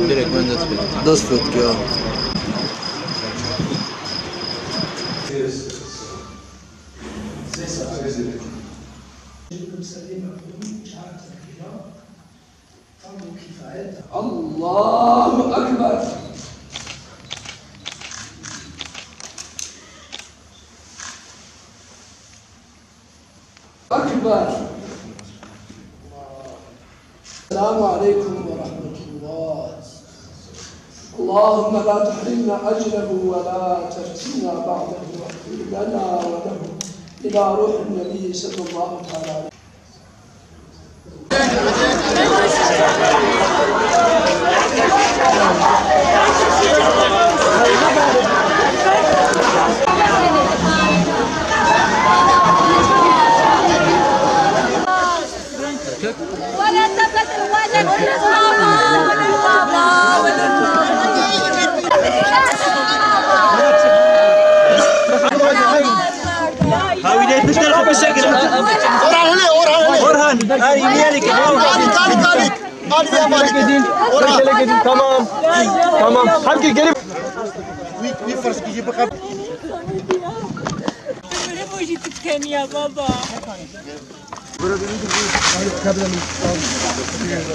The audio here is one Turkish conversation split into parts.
Direkt ben das wird ja. Allahu Ekber. Ekber. Selamun Aleyküm ve Rahmetullah. Allahümme la tuhrimna ecrehu ve la teftinna ba'dehu ve gfir lana ve lehu ila ruhin nebi sallallahu aleyhi. ولا تبت الولد ولا بابا ولا بابا ولا هاوي ليه تشتغل بالشكل Orhan هاي يميالك tamam tamam hangi gelip Ne bu işi tüken ya baba?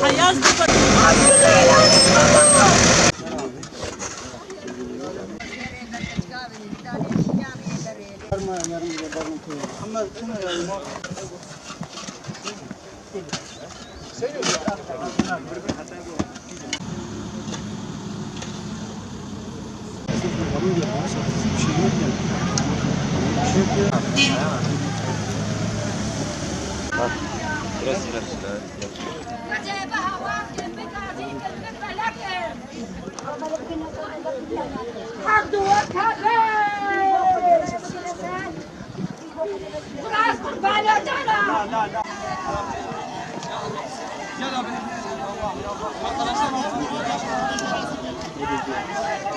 Ayaz baba. جايبها واحد بتعطيك الفكرة لكن حد وكبير وراسك بالي ترى